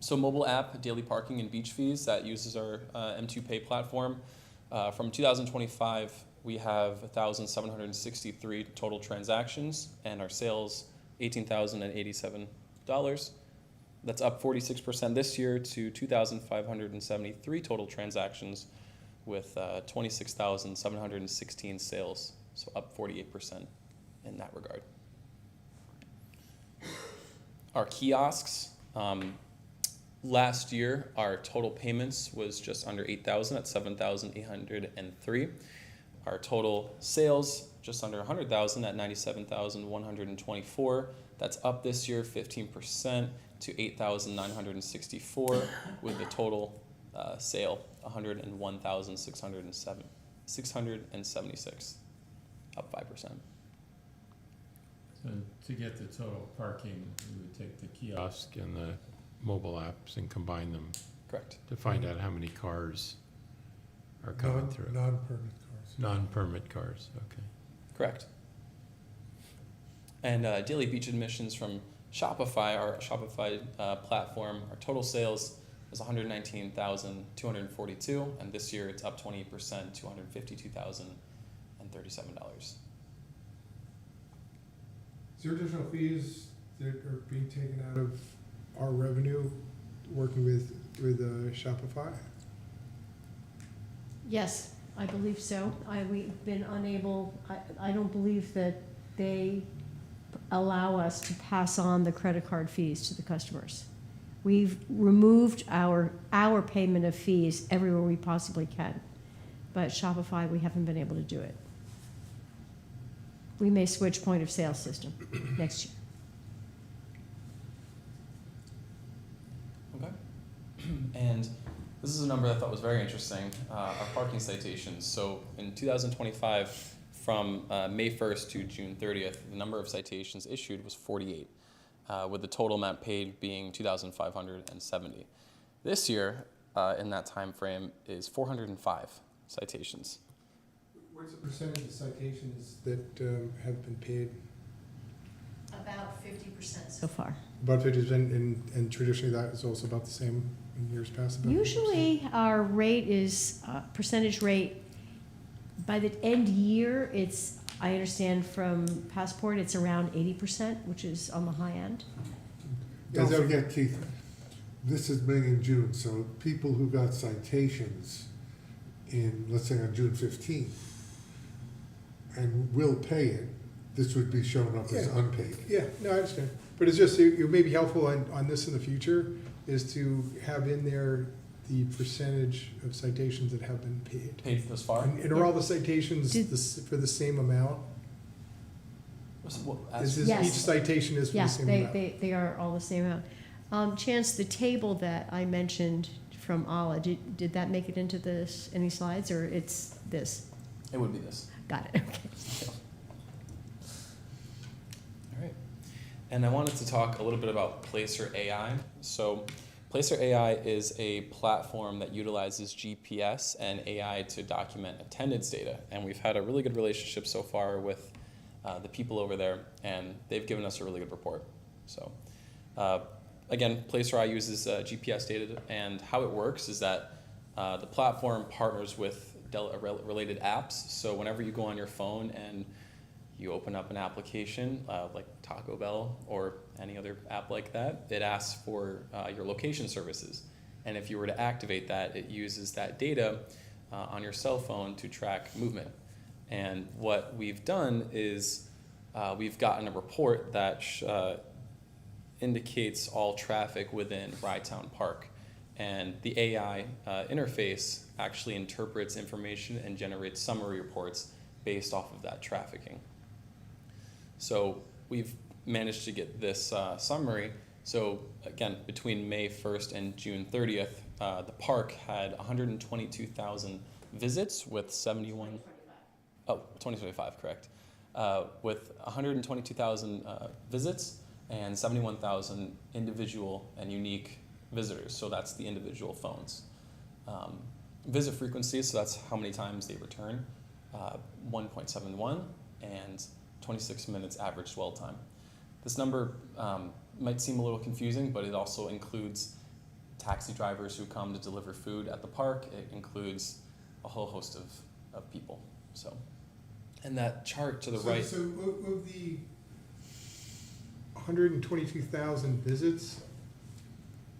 So mobile app, daily parking and beach fees, that uses our M2 Pay platform. From 2025, we have 1,763 total transactions, and our sales, $18,087. That's up 46% this year to 2,573 total transactions with 26,716 sales, so up 48% in that regard. Our kiosks, last year, our total payments was just under 8,000 at 7,803. Our total sales, just under 100,000 at 97,124. That's up this year 15% to 8,964 with the total sale 101,676, up 5%. So to get the total parking, we would take the kiosk and the mobile apps and combine them Correct. to find out how many cars are coming through. Non-permit cars. Non-permit cars, okay. Correct. And daily beach admissions from Shopify, our Shopify platform, our total sales is 119,242, and this year it's up 28%, $252,037. Is there additional fees that are being taken out of our revenue working with Shopify? Yes, I believe so. We've been unable, I don't believe that they allow us to pass on the credit card fees to the customers. We've removed our payment of fees everywhere we possibly can. But Shopify, we haven't been able to do it. We may switch point of sale system next year. Okay. And this is a number I thought was very interesting, our parking citations. So in 2025, from May 1st to June 30th, the number of citations issued was 48, with the total amount paid being 2,570. This year, in that time frame, is 405 citations. What's the percentage of citations that have been paid? About 50% so far. About 50%, and traditionally that is also about the same in years past? About 50%? Usually our rate is, percentage rate, by the end year, it's, I understand from Passport, it's around 80%, which is on the high end. Don't forget, Keith, this is May and June, so people who got citations in, let's say on June 15th, and will pay it, this would be shown up as Yeah. unpaid. Yeah, no, I understand. But it's just, it may be helpful on this in the future, is to have in there the percentage of citations that have been paid. Paid thus far? And are all the citations Did- for the same amount? Is this, Yes. each citation is for Yeah, the same amount? they are all the same amount. Chance, the table that I mentioned from Ala, did that make it into this, any slides, or it's this? It would be this. Got it, okay. All right. And I wanted to talk a little bit about Placer AI. So Placer AI is a platform that utilizes GPS and AI to document attendance data. And we've had a really good relationship so far with the people over there, and they've given us a really good report. So again, Placer AI uses GPS data, and how it works is that the platform partners with related apps. So whenever you go on your phone and you open up an application like Taco Bell or any other app like that, it asks for your location services. And if you were to activate that, it uses that data on your cell phone to track movement. And what we've done is we've gotten a report that indicates all traffic within Rytown Park. And the AI interface actually interprets information and generates summary reports based off of that trafficking. So we've managed to get this summary So again, between May 1st and June 30th, the park had 122,000 visits with 71. 2025, correct. With 122,000 visits and 71,000 individual and unique visitors. So that's the individual phones. Visit frequency, so that's how many times they return, 1.71, and 26 minutes average dwell time. This number might seem a little confusing, but it also includes taxi drivers who come to deliver food at the park. It includes a whole host of people. So, and that chart to the right. So of the 122,000 visits,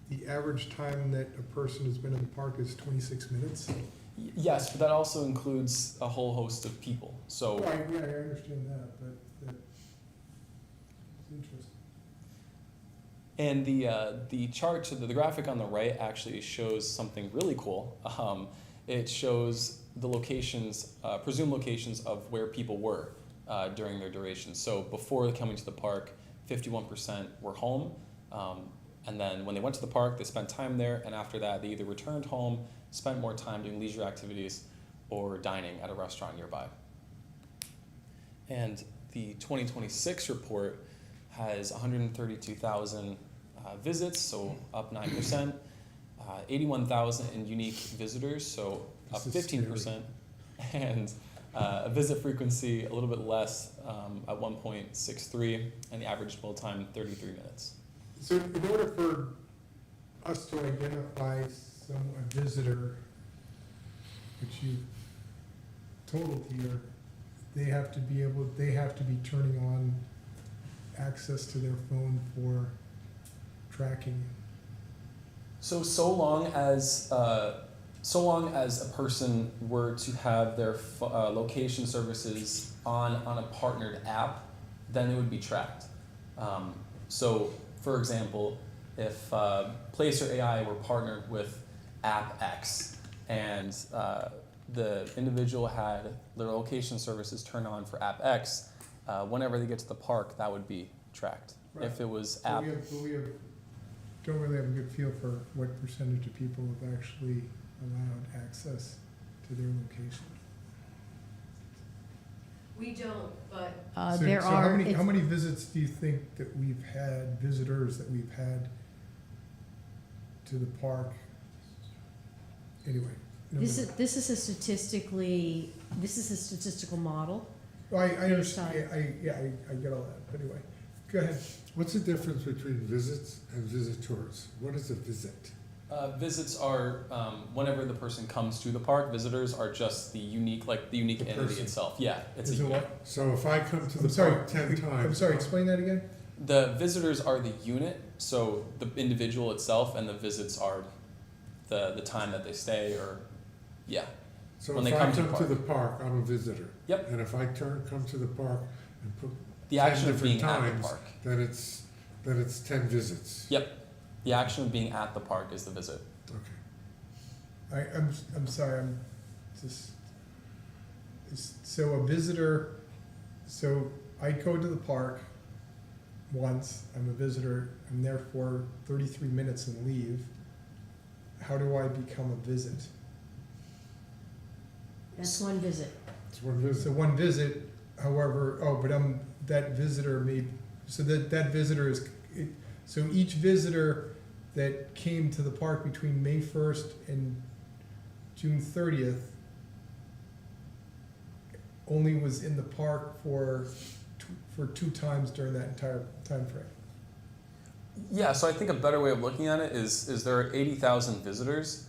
the average time that a person has been in the park is 26 minutes? Yes, but that also includes a whole host of people. So. Right, yeah, I understand that, but that's interesting. And the chart, the graphic on the right actually shows something really cool. It shows the locations, presumed locations of where people were during their duration. So before coming to the park, 51% were home. And then when they went to the park, they spent time there. And after that, they either returned home, spent more time doing leisure activities, or dining at a restaurant nearby. And the 2026 report has 132,000 visits, so up 9%, 81,000 in unique visitors, so up 15%, and a visit frequency a little bit less at 1.63, and the average dwell time 33 minutes. So in order for us to identify a visitor, which you totaled here, they have to be turning on access to their phone for tracking. So long as a person were to have their location services on a partnered app, then it would be tracked. So, for example, if Placer AI were partnered with App X and the individual had their location services turned on for App X, whenever they get to the park, that would be tracked. Right. If it was But app, don't really have a good feel for what percentage of people have actually allowed access to their location. We don't, but So how many visits do you think that visitors that we've had to the park? Anyway. This is a statistical model. I based understand, I get all that, but anyway, go ahead. What's the difference between visits and visitors? What is a visit? visits are whenever the person comes to the park. Visitors are just the unique entity person. itself. Yeah, it's Is a it what? So if I come to I'm the sorry, park 10 times. I'm sorry, explain that again? The visitors are the unit, so the individual itself, and the visits are the time that they stay, or yeah. So when if they I come to come the to the park, I'm a visitor. Yep. And if I come to the park and put The 10 action of different being at the times, park. then it's 10 visits. Yep. The action of being at the park is the visit. Okay. I'm sorry, I'm just, so a visitor, so I go to the park once, I'm a visitor, I'm there for 33 minutes and leave. How do I become a visit? That's one visit. It's one visit. So one visit, however, that visitor that visitor is, so each visitor that came to the park between May 1st and June 30th only was in the park for two times during that entire time frame. Yeah, so I think a better way of looking at it is there are 80,000 visitors.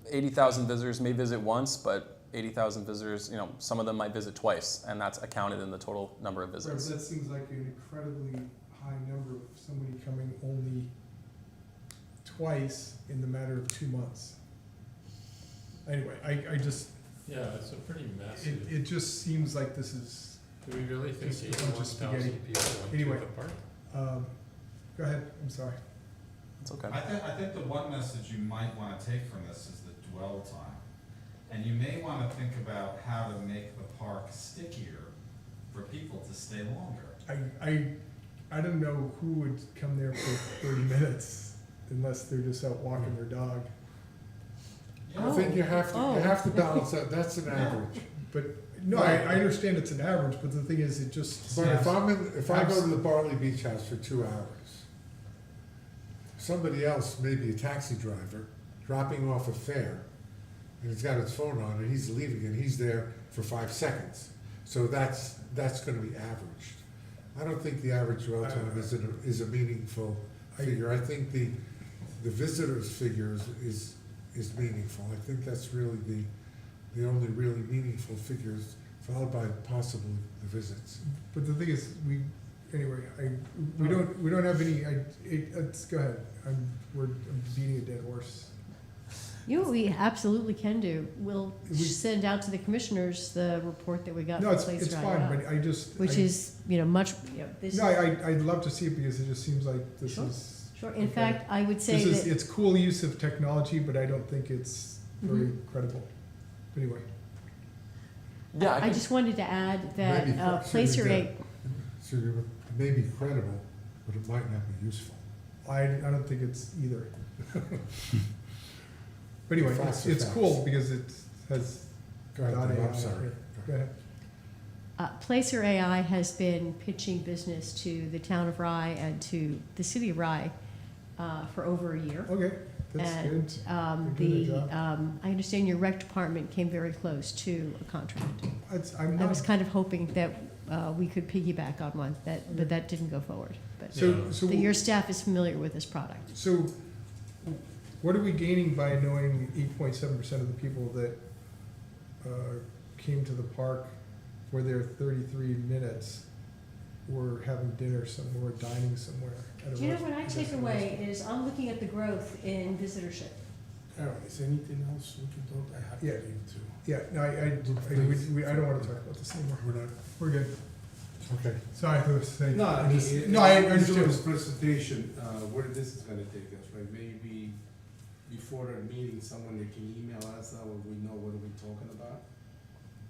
80,000 visitors may visit once, but 80,000 visitors, some of them might visit twice, and that's accounted in the total number of Right, visits. but that seems like an incredibly high number of somebody coming only twice in the matter of 2 months. Anyway, I just, Yeah, it's a pretty massive. it just seems like this is, Do we really think just a bunch of 81,000 spaghetti. people went Anyway. to the park? go ahead, I'm sorry. It's okay. I think the one message you might want to take from this is the dwell time. And you may want to think about how to make the park stickier for people to stay longer. I don't know who would come there for 30 minutes unless they're just out walking their dog. I think you have to balance that, that's an average. But, no, I understand it's an average, but the thing is, it just. But if I go to the Barley Beach House for 2 hours, somebody else, maybe a taxi driver, dropping off a fare, and he's got his phone on, and he's leaving, and he's there for 5 seconds. So that's gonna be averaged. I don't think the average dwell time is a meaningful figure. I think the visitor's figure is meaningful. I think that's really the only really meaningful figures, followed by possibly the visits. But the thing is, we don't have any, go ahead, I'm beating a dead horse. You know what we absolutely can do? We'll send out to the commissioners the report that we got No, from it's Placer fine, IO, but I just. which is, much, this. No, I'd love to see it because it just seems like this Sure. is. Sure, in okay. fact, I would say This is, that, it's cool use of technology, but I don't think it's very credible. Anyway, Yeah, I just wanted to add Maybe that, cre- Placer should we A, get- So it may be credible, but it might not be useful. I don't think it's either. But anyway, Facts are it's facts. cool because it has. Go ahead, dot Dave, AI. I'm sorry. Go ahead. Placer AI has been pitching business to the town of Rye and to the city of Rye for over a year. Okay, that's good. And They're doing their job. I understand your rec department came very close to a contract. I'm I was not, kind of hoping that we could piggyback on one, but that didn't go forward. But so, that your staff is familiar with this product. so what are we gaining by knowing 8.7% of the people that came to the park for their 33 minutes were having dinner somewhere, dining somewhere? at a Do you know what I restaurant- take away is I'm looking at the growth in visitorship. All right, is there anything else we can talk, I have to Yeah. leave too. Yeah, no, I don't wanna talk about this anymore. We're not, We're good. okay. Sorry, Louis. No, I mean, No, I in understand. Joe's presentation, where this is gonna take us, right? Maybe before the meeting, someone that can email us, that way we know what we're talking about.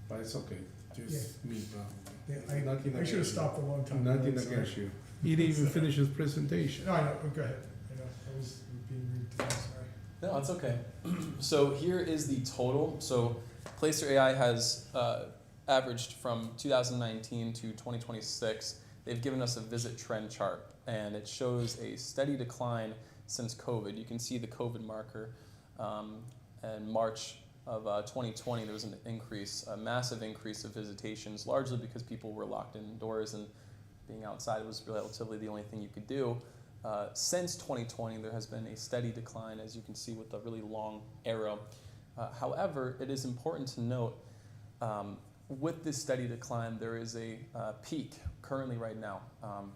But it's okay, just me probably. Yeah, Nothing I should have against you. stopped a long time ago. Nothing sorry. against you. He didn't even finish his presentation. No, I know, go ahead. I know, I was being rude to you, sorry. No, it's okay. So here is the total. So Placer AI has averaged from 2019 to 2026. They've given us a visit trend chart, and it shows a steady decline since COVID. You can see the COVID marker. In March of 2020, there was an increase, a massive increase of visitations, largely because people were locked indoors and being outside was relatively the only thing you could do. Since 2020, there has been a steady decline, as you can see with the really long arrow. However, it is important to note, with this steady decline, there is a peak currently right now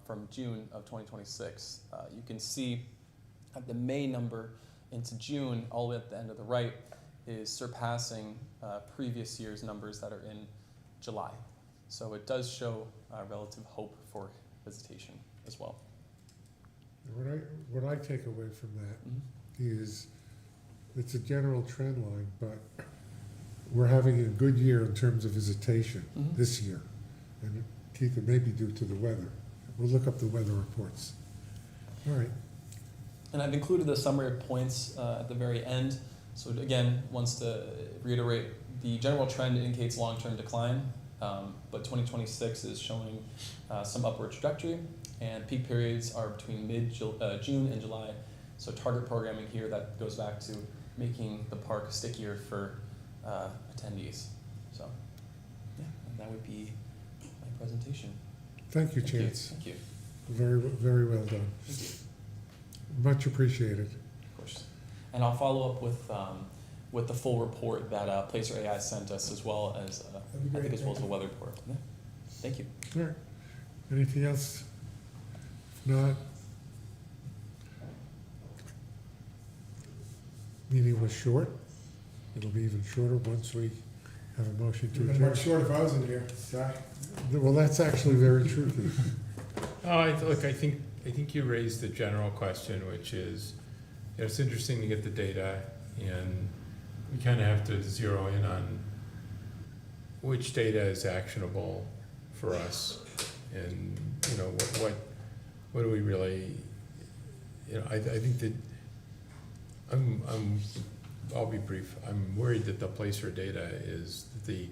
from June of 2026. You can see at the May number into June, all the way at the end of the right, is surpassing previous year's numbers that are in July. So it does show relative hope for visitation as well. What I take away from that is, it's a general trend line, but we're having a good year in terms of visitation this year. And Keith, it may be due to the weather. We'll look up the weather reports. All right. And I've included the summary of points at the very end. So again, wants to reiterate, the general trend indicates long-term decline, but 2026 is showing some upward trajectory, and peak periods are between mid-June and July. So target programming here that goes back to making the park stickier for attendees. So yeah, and that would be my presentation. Thank you, Chance. Thank you. Very well done. Thank you. Much appreciated. Of course. And I'll follow up with the full report that Placer AI sent us, as well as That'd be I think great, as well as thank the weather report. Yeah. Thank you. All right. Anything else? If not, meeting was short. It'll be even shorter once we have a motion to Even adjourn. much shorter if I was in here, sorry. Well, that's actually very true, Keith. Look, I think you raised the general question, which is, it's interesting to get the data, and we kind of have to zero in on which data is actionable for us, and what do we really, I think that, I'll be brief. I'm worried that the placer data is the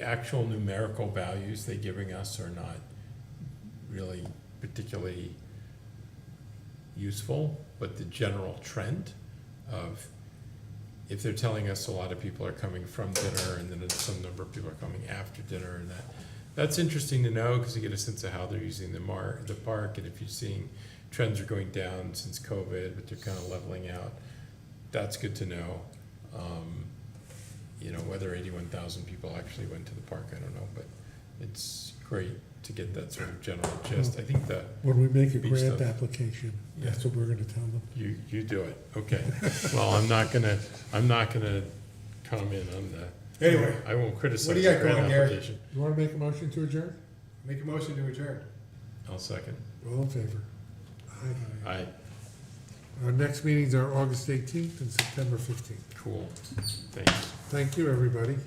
actual numerical values they're giving us are not really particularly useful, but the general trend of, if they're telling us a lot of people are coming from dinner and then some number of people are coming after dinner, and that's interesting to know, because you get a sense of how they're using the park, and if you're seeing trends are going down since COVID, but they're kind of leveling out, that's good to know. Whether 81,000 people actually went to the park, I don't know, but it's great to get that sort of general gist. I think that When we make a beach grant stuff- application, that's what we're gonna tell them. you do it, okay. Well, I'm not gonna comment on the, Anyway, I won't criticize what do the you got grant going, Gary? application. You wanna make a motion to adjourn? make a motion to adjourn. I'll second. All in favor? Aye. Aye, Our next meetings are August 18th and September 15th. cool, thanks. Thank you, everybody.